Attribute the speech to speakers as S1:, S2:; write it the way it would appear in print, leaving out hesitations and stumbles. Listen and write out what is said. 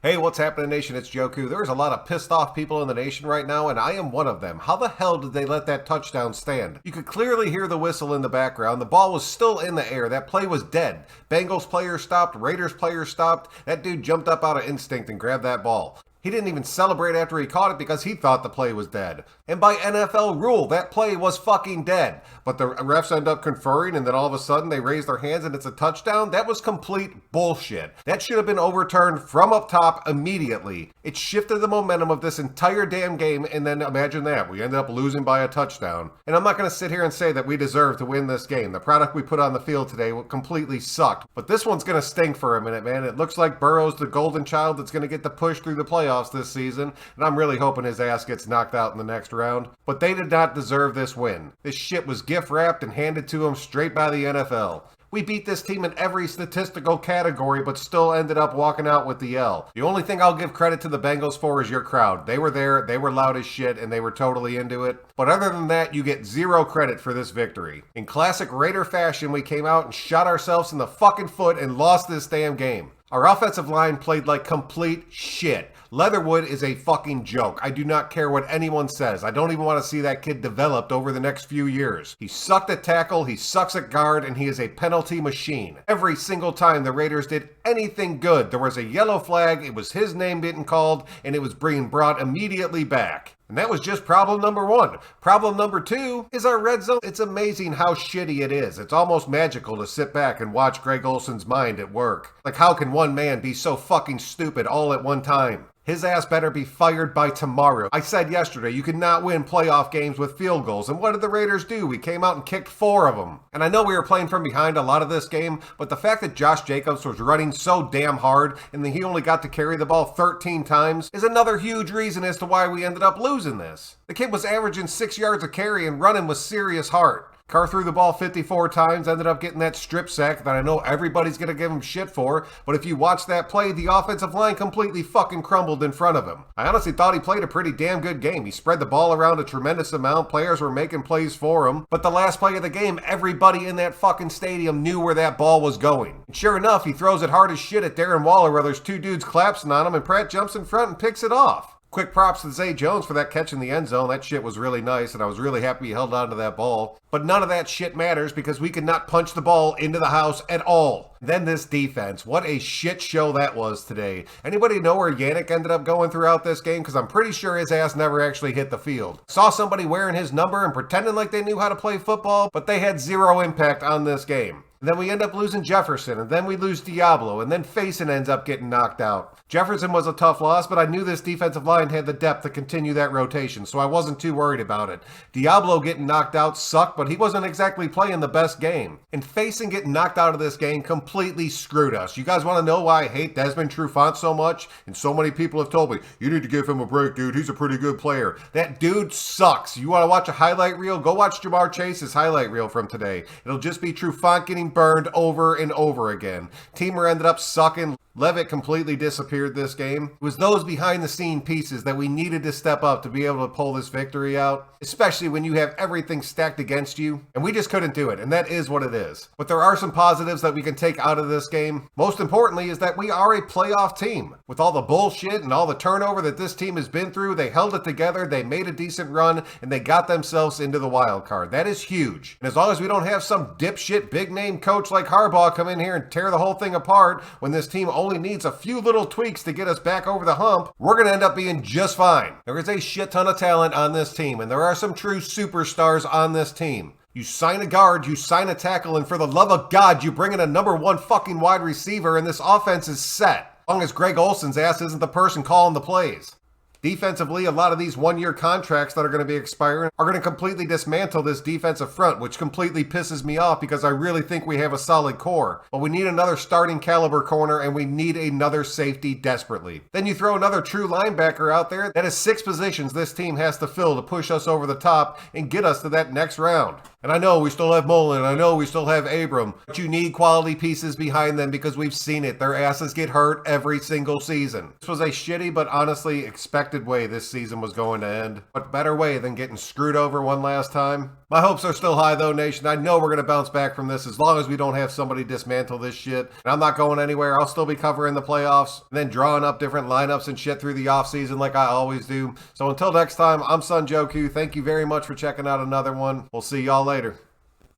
S1: Hey, what's happening, nation? It's Joku. There's a lot of pissed off people in the nation right now, and I am one of them. How the hell did they let that touchdown stand? You could clearly hear the whistle in the background. The ball was still in the air. That play was dead. Bengals player stopped. Raiders player stopped. That dude jumped up out of instinct and grabbed that ball. He didn't even celebrate after he caught it because he thought the play was dead. And by NFL rule, that play was fucking dead. But the refs end up conferring, and then all of a sudden they raise their hands and it's a touchdown? That was complete bullshit. That should have been overturned from up top immediately. It shifted the momentum of this entire damn game, and then imagine that. We ended up losing by a touchdown. And I'm not going to sit here and say that we deserve to win this game. The product we put on the field today completely sucked. But this one's going to sting for a minute, man. It looks like Burrow's the golden child that's going to get the push through the playoffs this season, and I'm really hoping his ass gets knocked out in the next round. But they did not deserve this win. This shit was gift wrapped and handed to them straight by the NFL. We beat this team in every statistical category, but still ended up walking out with the L. The only thing I'll give credit to the Bengals for is your crowd. They were there, they were loud as shit, and they were totally into it. But other than that, you get zero credit for this victory. In classic Raider fashion, we came out and shot ourselves in the fucking foot and lost this damn game. Our offensive line played like complete shit. Leatherwood is a fucking joke. I do not care what anyone says. I don't even want to see that kid developed over the next few years. He sucked at tackle, he sucks at guard, and he is a penalty machine. Every single time the Raiders did anything good, there was a yellow flag, it was his name getting called, and it was being brought immediately back. And that was just problem number one. Problem number two is our red zone. It's amazing how shitty it is. It's almost magical to sit back and watch Greg Olson's mind at work. Like, how can one man be so fucking stupid all at one time? His ass better be fired by tomorrow. I said yesterday you could not win playoff games with field goals. And what did the Raiders do? We came out and kicked 4 of them. And I know we were playing from behind a lot of this game, but the fact that Josh Jacobs was running so damn hard and that he only got to carry the ball 13 times is another huge reason as to why we ended up losing this. The kid was averaging 6 yards a carry and running with serious heart. Carr threw the ball 54 times, ended up getting that strip sack that I know everybody's going to give him shit for, but if you watch that play, the offensive line completely fucking crumbled in front of him. I honestly thought he played a pretty damn good game. He spread the ball around a tremendous amount, players were making plays for him, but the last play of the game, everybody in that fucking stadium knew where that ball was going. And sure enough, he throws it hard as shit at Darren Waller where there's 2 dudes collapsing on him, and Pratt jumps in front and picks it off. Quick props to Zay Jones for that catch in the end zone. That shit was really nice, and I was really happy he held on to that ball. But none of that shit matters because we could not punch the ball into the house at all. Then this defense. What a shit show that was today. Anybody know where Yannick ended up going throughout this game? Because I'm pretty sure his ass never actually hit the field. Saw somebody wearing his number and pretending like they knew how to play football, but they had zero impact on this game. And then we end up losing Jefferson, and then we lose Diablo, and then Faison ends up getting knocked out. Jefferson was a tough loss, but I knew this defensive line had the depth to continue that rotation, so I wasn't too worried about it. Diablo getting knocked out sucked, but he wasn't exactly playing the best game. And Faison getting knocked out of this game completely screwed us. You guys want to know why I hate Desmond Trufant so much? And so many people have told me, you need to give him a break, dude. He's a pretty good player. That dude sucks. You want to watch a highlight reel? Go watch Jamar Chase's highlight reel from today. It'll just be Trufant getting burned over and over again. Teamer ended up sucking. Levitt completely disappeared this game. It was those behind the scene pieces that we needed to step up to be able to pull this victory out, especially when you have everything stacked against you, and we just couldn't do it, and that is what it is. But there are some positives that we can take out of this game. Most importantly is that we are a playoff team. With all the bullshit and all the turnover that this team has been through, they held it together, they made a decent run, and they got themselves into the wild card. That is huge. And as long as we don't have some dipshit big name coach like Harbaugh come in here and tear the whole thing apart when this team only needs a few little tweaks to get us back over the hump, we're going to end up being just fine. There is a shit ton of talent on this team, and there are some true superstars on this team. You sign a guard, you sign a tackle, and for the love of God, you bring in a number 1 fucking wide receiver, and this offense is set. As long as Greg Olson's ass isn't the person calling the plays. Defensively, a lot of these 1-year contracts that are going to be expiring are going to completely dismantle this defensive front, which completely pisses me off because I really think we have a solid core. But we need another starting caliber corner and we need another safety desperately. Then you throw another true linebacker out there. That is 6 positions this team has to fill to push us over the top and get us to that next round. And I know we still have Mullen, I know we still have Abram, but you need quality pieces behind them because we've seen it. Their asses get hurt every single season. This was a shitty but honestly expected way this season was going to end. What better way than getting screwed over one last time? My hopes are still high though, Nation. I know we're going to bounce back from this as long as we don't have somebody dismantle this shit. And I'm not going anywhere. I'll still be covering the playoffs and then drawing up different lineups and shit through the offseason like I always do. So until next time, I'm Son Joku. Thank you very much for checking out another one. We'll see y'all later.